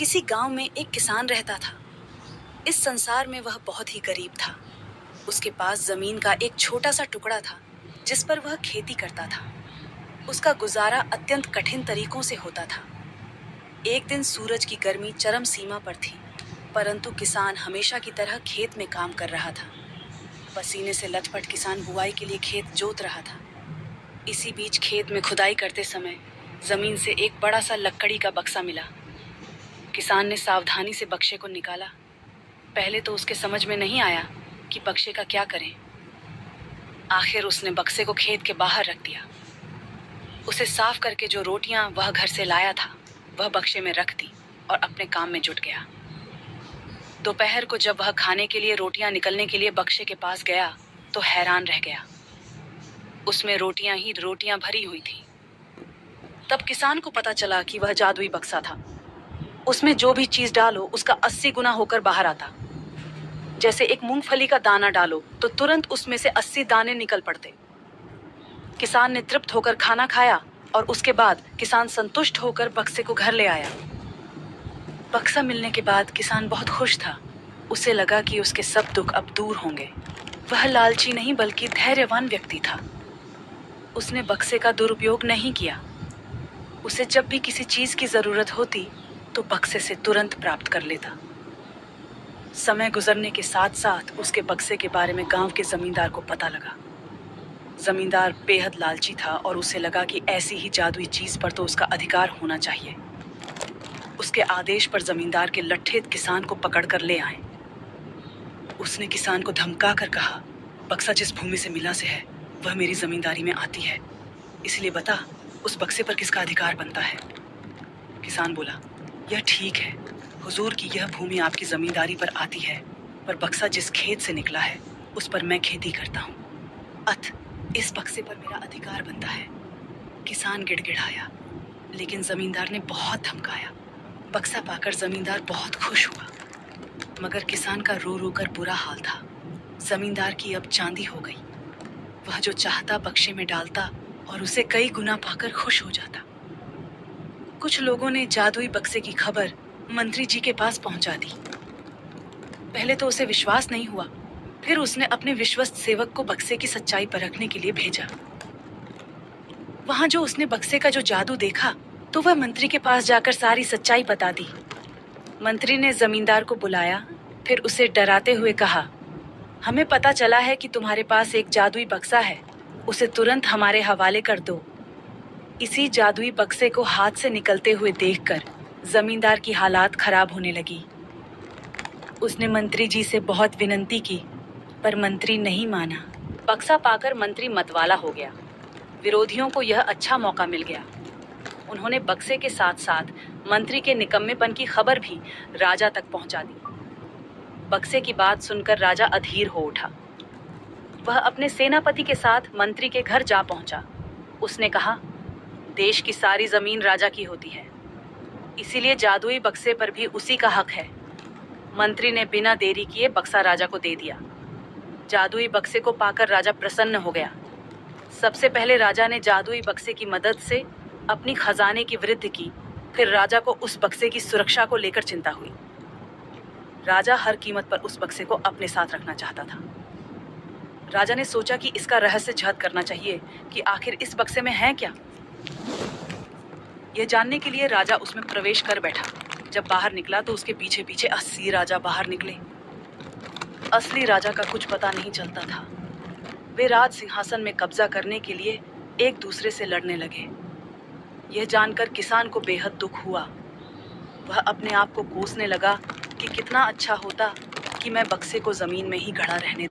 किसी गांव में एक किसान रहता था। इस संसार में वह बहुत ही गरीब था। उसके पास जमीन का एक छोटा सा टुकड़ा था जिस पर वह खेती करता था। उसका गुजारा अत्यंत कठिन तरीकों से होता था। एक दिन सूरज की गर्मी चरम सीमा पर थी, परंतु किसान हमेशा की तरह खेत में काम कर रहा था। पसीने से लथपथ किसान बुआई के लिए खेत जोत रहा था। इसी बीच खेत में खुदाई करते समय जमीन से एक बड़ा सा लकड़ी का बक्सा मिला। किसान ने सावधानी से बक्से को निकाला। पहले तो उसके समझ में नहीं आया कि बक्से का क्या करें। आखिर उसने बक्से को खेत के बाहर रख दिया। उसे साफ करके जो रोटियां वह घर से लाया था वह बक्से में रख दी और अपने काम में जुट गया। दोपहर को जब वह खाने के लिए रोटियां निकलने के लिए बक्से के पास गया तो हैरान रह गया। उसमें रोटियां ही रोटियां भरी हुई थी। तब किसान को पता चला कि वह जादुई बक्सा था। उसमें जो भी चीज डालो उसका 80 गुना होकर बाहर आता। जैसे एक मूंगफली का दाना डालो तो तुरंत उसमें से 80 दाने निकल पड़ते। किसान ने तृप्त होकर खाना खाया और उसके बाद किसान संतुष्ट होकर बक्से को घर ले आया। बक्सा मिलने के बाद किसान बहुत खुश था। उसे लगा कि उसके सब दुख अब दूर होंगे। वह लालची नहीं बल्कि धैर्यवान व्यक्ति था। उसने बक्से का दुरुपयोग नहीं किया। उसे जब भी किसी चीज की जरूरत होती तो बक्से से तुरंत प्राप्त कर लेता। समय गुजरने के साथ साथ उसके बक्से के बारे में गांव के जमींदार को पता लगा। जमींदार बेहद लालची था और उसे लगा कि ऐसी ही जादुई चीज पर तो उसका अधिकार होना चाहिए। उसके आदेश पर जमींदार के लट्ठे किसान को पकड़कर ले आए। उसने किसान को धमका कर कहा, बक्सा जिस भूमि से मिला से है वह मेरी जमींदारी में आती है, इसलिए बता उस बक्से पर किसका अधिकार बनता है। किसान बोला, यह ठीक है हुजूर की यह भूमि आपकी जमींदारी पर आती है, पर बक्सा जिस खेत से निकला है उस पर मैं खेती करता हूँ, अत इस बक्से पर मेरा अधिकार बनता है। किसान गिड़गिड़ाया, लेकिन जमींदार ने बहुत धमकाया। बक्सा पाकर जमींदार बहुत खुश हुआ, मगर किसान का रो रो कर बुरा हाल था। जमींदार की अब चांदी हो गई। वह जो चाहता बक्से में डालता और उसे कई गुना पाकर खुश हो जाता। कुछ लोगों ने जादुई बक्से की खबर मंत्री जी के पास पहुंचा दी। पहले तो उसे विश्वास नहीं हुआ, फिर उसने अपने विश्वस्त सेवक को बक्से की सच्चाई परखने के लिए भेजा। वहां जो उसने बक्से का जो जादू देखा तो वह मंत्री के पास जाकर सारी सच्चाई बता दी। मंत्री ने जमींदार को बुलाया, फिर उसे डराते हुए कहा, हमें पता चला है कि तुम्हारे पास एक जादुई बक्सा है, उसे तुरंत हमारे हवाले कर दो। इसी जादुई बक्से को हाथ से निकलते हुए देखकर जमींदार की हालात खराब होने लगी। उसने मंत्री जी से बहुत विनती की, पर मंत्री नहीं माना। बक्सा पाकर मंत्री मतवाला हो गया। विरोधियों को यह अच्छा मौका मिल गया। उन्होंने बक्से के साथ साथ मंत्री के निकम्मेपन की खबर भी राजा तक पहुंचा दी। बक्से की बात सुनकर राजा अधीर हो उठा। वह अपने सेनापति के साथ मंत्री के घर जा पहुंचा। उसने कहा, देश की सारी जमीन राजा की होती है, इसीलिए जादुई बक्से पर भी उसी का हक है। मंत्री ने बिना देरी किए बक्सा राजा को दे दिया। जादुई बक्से को पाकर राजा प्रसन्न हो गया। सबसे पहले राजा ने जादुई बक्से की मदद से अपनी खजाने की वृद्धि की, फिर राजा को उस बक्से की सुरक्षा को लेकर चिंता हुई। राजा हर कीमत पर उस बक्से को अपने साथ रखना चाहता था। राजा ने सोचा कि इसका रहस्य झद करना चाहिए कि आखिर इस बक्से में है क्या। यह जानने के लिए राजा उसमें प्रवेश कर बैठा। जब बाहर निकला तो उसके पीछे पीछे 80 राजा बाहर निकले। असली राजा का कुछ पता नहीं चलता था। वे राज सिंहासन में कब्जा करने के लिए एक दूसरे से लड़ने लगे। यह जानकर किसान को बेहद दुख हुआ। वह अपने आप को कोसने लगा कि कितना अच्छा होता कि मैं बक्से को जमीन में ही गड़ा रहने